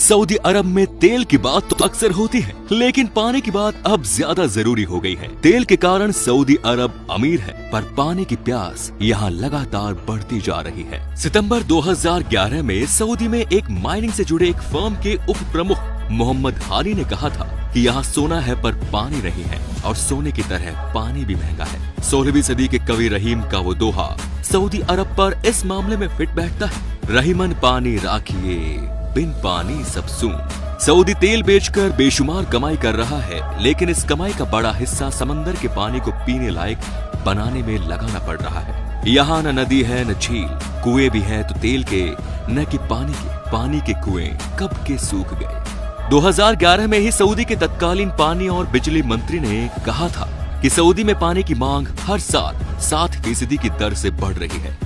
Saudi अरब में तेल की बात तो अक्सर होती है, लेकिन पानी की बात अब ज्यादा जरूरी हो गई है। तेल के कारण सऊदी अरब अमीर है, पर पानी की प्यास यहाँ लगातार बढ़ती जा रही है। सितंबर 2011 में सऊदी में एक माइनिंग से जुड़े एक फर्म के उप प्रमुख मोहम्मद हानी ने कहा था कि यहाँ सोना है पर पानी नहीं है, और सोने की तरह पानी भी महंगा है। 16वीं सदी के कवि रहीम का वो दोहा सऊदी अरब पर इस मामले में फिट बैठता है। रहीमन पानी राखिए, बिन पानी सब सून। सऊदी तेल बेचकर बेशुमार कमाई कर रहा है, लेकिन इस कमाई का बड़ा हिस्सा समंदर के पानी को पीने लायक बनाने में लगाना पड़ रहा है। यहाँ न नदी है न झील, कुएं भी हैं तो तेल के, न कि पानी के। पानी के कुएं कब के सूख गए। 2011 में ही सऊदी के तत्कालीन पानी और बिजली मंत्री ने कहा था कि सऊदी में पानी की मांग हर साल 7% की दर से बढ़ रही है,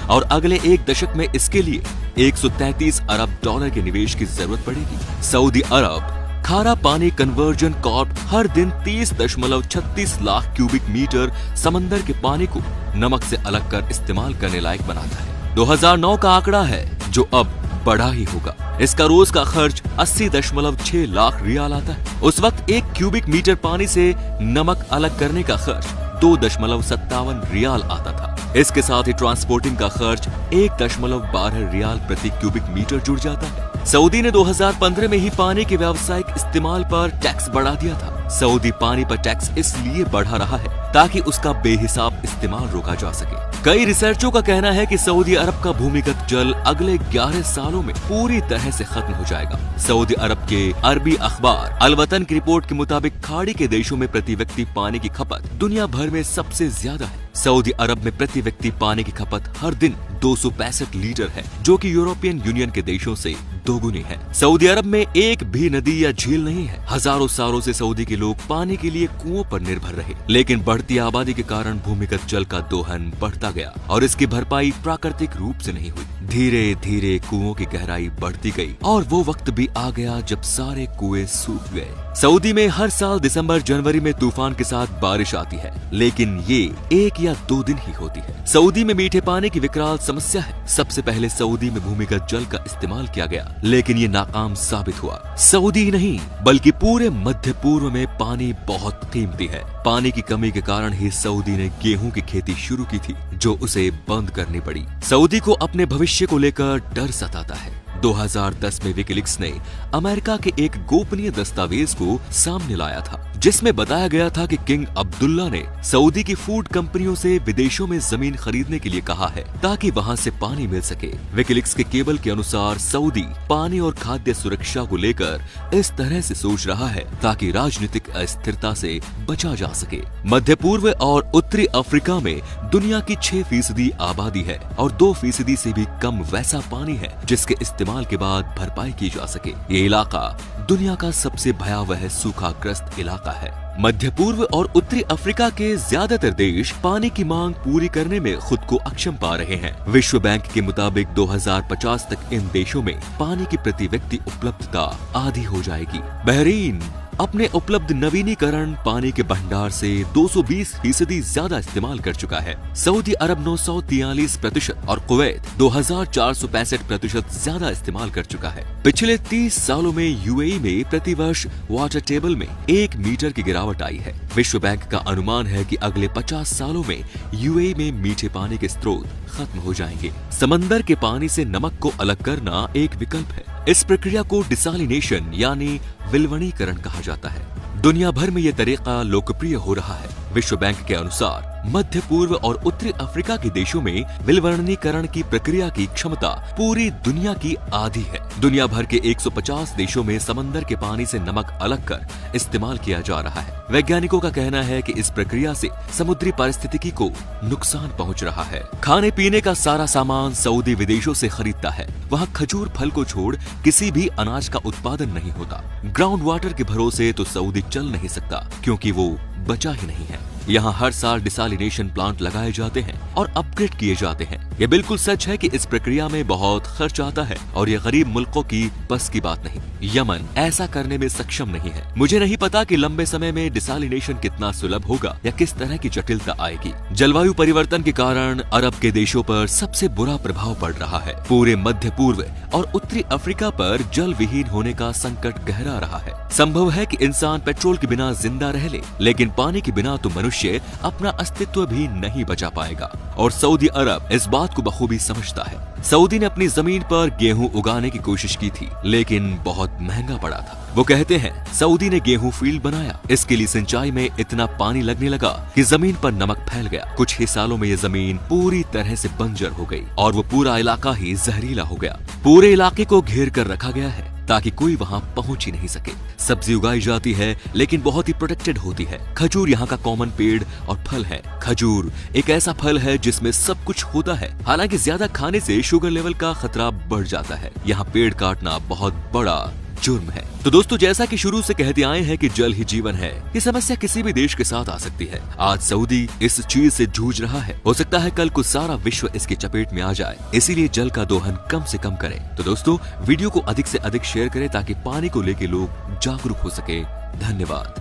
और अगले एक दशक में इसके लिए 133 अरब डॉलर के निवेश की जरूरत पड़ेगी। सऊदी अरब खारा पानी कन्वर्जन कॉर्प हर दिन 30.36 लाख क्यूबिक मीटर समंदर के पानी को नमक से अलग कर इस्तेमाल करने लायक बनाता है। 2009 का आंकड़ा है, जो अब बढ़ा ही होगा। इसका रोज का खर्च 80.6 लाख रियाल आता है। उस वक्त 1 क्यूबिक मीटर पानी से नमक अलग करने का खर्च 2.57 रियाल आता था। इसके साथ ही ट्रांसपोर्टिंग का खर्च 1.12 रियाल प्रति क्यूबिक मीटर जुड़ जाता है। सऊदी ने 2015 में ही पानी के व्यावसायिक इस्तेमाल पर टैक्स बढ़ा दिया था। सऊदी पानी पर टैक्स इसलिए बढ़ा रहा है ताकि उसका बेहिसाब इस्तेमाल रोका जा सके। कई रिसर्चों का कहना है कि सऊदी अरब का भूमिगत जल अगले 11 सालों में पूरी तरह से खत्म हो जाएगा। सऊदी अरब के अरबी अखबार अल वतन की रिपोर्ट के मुताबिक खाड़ी के देशों में प्रति व्यक्ति पानी की खपत दुनिया भर में सबसे ज्यादा है। सऊदी अरब में प्रति व्यक्ति पानी की खपत हर दिन 265 लीटर है, जो कि यूरोपियन यूनियन के देशों से दोगुनी है। सऊदी अरब में एक भी नदी या झील नहीं है। हजारों सालों से सऊदी के लोग पानी के लिए कुओं पर निर्भर रहे, लेकिन बढ़ती आबादी के कारण भूमिगत जल का दोहन बढ़ता गया और इसकी भरपाई प्राकृतिक रूप से नहीं हुई। धीरे धीरे कुओं की गहराई बढ़ती गई और वो वक्त भी आ गया जब सारे कुएं सूख गए। सऊदी में हर साल दिसंबर जनवरी में तूफान के साथ बारिश आती है, लेकिन ये 1 या 2 दिन ही होती है। सऊदी में मीठे पानी की विकराल समस्या है। सबसे पहले सऊदी में भूमिगत जल का इस्तेमाल किया गया, लेकिन ये नाकाम साबित हुआ। सऊदी ही नहीं बल्कि पूरे मध्य पूर्व में पानी बहुत कीमती है। पानी की कमी के कारण ही सऊदी ने गेहूं की खेती शुरू की थी, जो उसे बंद करनी पड़ी। सऊदी को अपने भविष्य को लेकर डर सताता है। 2010 में विकिलीक्स ने अमेरिका के एक गोपनीय दस्तावेज को सामने लाया था, जिसमें बताया गया था कि किंग अब्दुल्ला ने सऊदी की फूड कंपनियों से विदेशों में जमीन खरीदने के लिए कहा है ताकि वहां से पानी मिल सके। विकिलीक्स के केबल के अनुसार सऊदी पानी और खाद्य सुरक्षा को लेकर इस तरह से सोच रहा है ताकि राजनीतिक अस्थिरता से बचा जा सके। मध्य पूर्व और उत्तरी अफ्रीका में दुनिया की 6% आबादी है और 2% से भी कम वैसा पानी है जिसके इस्तेमाल के बाद भरपाई की जा सके। ये इलाका दुनिया का सबसे भयावह सूखाग्रस्त इलाका है। मध्य पूर्व और उत्तरी अफ्रीका के ज्यादातर देश पानी की मांग पूरी करने में खुद को अक्षम पा रहे हैं। विश्व बैंक के मुताबिक 2050 तक इन देशों में पानी की प्रति व्यक्ति उपलब्धता आधी हो जाएगी। बहरीन अपने उपलब्ध नवीनीकरण पानी के भंडार से 220% ज्यादा इस्तेमाल कर चुका है। सऊदी अरब 943% और कुवैत 2465% ज्यादा इस्तेमाल कर चुका है। पिछले 30 सालों में यूएई में प्रतिवर्ष वाटर टेबल में 1 मीटर की गिरावट आई है। विश्व बैंक का अनुमान है कि अगले 50 सालों में यूएई में मीठे पानी के स्रोत खत्म हो जाएंगे। समंदर के पानी से नमक को अलग करना एक विकल्प है। इस प्रक्रिया को डिसालिनेशन यानी विलवणीकरण कहा जाता है। दुनिया भर में यह तरीका लोकप्रिय हो रहा है। विश्व बैंक के अनुसार मध्य पूर्व और उत्तरी अफ्रीका के देशों में विलवणीकरण की प्रक्रिया की क्षमता पूरी दुनिया की आधी है। दुनिया भर के 150 देशों में समंदर के पानी से नमक अलग कर इस्तेमाल किया जा रहा है। वैज्ञानिकों का कहना है कि इस प्रक्रिया से समुद्री पारिस्थितिकी को नुकसान पहुंच रहा है। खाने पीने का सारा सामान सऊदी विदेशों से खरीदता है। वहाँ खजूर फल को छोड़ किसी भी अनाज का उत्पादन नहीं होता। ग्राउंड वाटर के भरोसे तो सऊदी चल नहीं सकता, क्योंकि वो बचा ही नहीं है। यहाँ हर साल डिसालिनेशन प्लांट लगाए जाते हैं और अपग्रेड किए जाते हैं। ये बिल्कुल सच है कि इस प्रक्रिया में बहुत खर्च आता है और ये गरीब मुल्कों की बस की बात नहीं। यमन ऐसा करने में सक्षम नहीं है। मुझे नहीं पता कि लंबे समय में डिसालिनेशन कितना सुलभ होगा या किस तरह की जटिलता आएगी। जलवायु परिवर्तन के कारण अरब के देशों पर सबसे बुरा प्रभाव पड़ रहा है। पूरे मध्य पूर्व और उत्तरी अफ्रीका पर जल विहीन होने का संकट गहरा रहा है। संभव है कि इंसान पेट्रोल के बिना जिंदा रह ले, लेकिन पानी के बिना तो मनुष्य अपना अस्तित्व भी नहीं बचा पाएगा। और सऊदी अरब इस बात को बखूबी समझता है। सऊदी ने अपनी जमीन पर गेहूं उगाने की कोशिश की थी, लेकिन बहुत महंगा पड़ा था। वो कहते हैं सऊदी ने गेहूं फील्ड बनाया, इसके लिए सिंचाई में इतना पानी लगने लगा कि जमीन पर नमक फैल गया। कुछ ही सालों में ये जमीन पूरी तरह से बंजर हो गई और वो पूरा इलाका ही जहरीला हो गया। पूरे इलाके को घेर कर रखा गया है ताकि कोई वहाँ पहुँच ही नहीं सके। सब्जी उगाई जाती है, लेकिन बहुत ही प्रोटेक्टेड होती है। खजूर यहाँ का कॉमन पेड़ और फल है। खजूर एक ऐसा फल है जिसमें सब कुछ होता है। हालांकि ज्यादा खाने से शुगर लेवल का खतरा बढ़ जाता है। यहाँ पेड़ काटना बहुत बड़ा जुर्म है। तो दोस्तों, जैसा कि शुरू से कहते आए हैं कि जल ही जीवन है, ये समस्या किसी भी देश के साथ आ सकती है। आज सऊदी इस चीज से जूझ रहा है। हो सकता है कल को सारा विश्व इसके चपेट में आ जाए। इसीलिए जल का दोहन कम से कम करें। तो दोस्तों, वीडियो को अधिक से अधिक शेयर करें ताकि पानी को लेकर लोग जागरूक हो सके। धन्यवाद।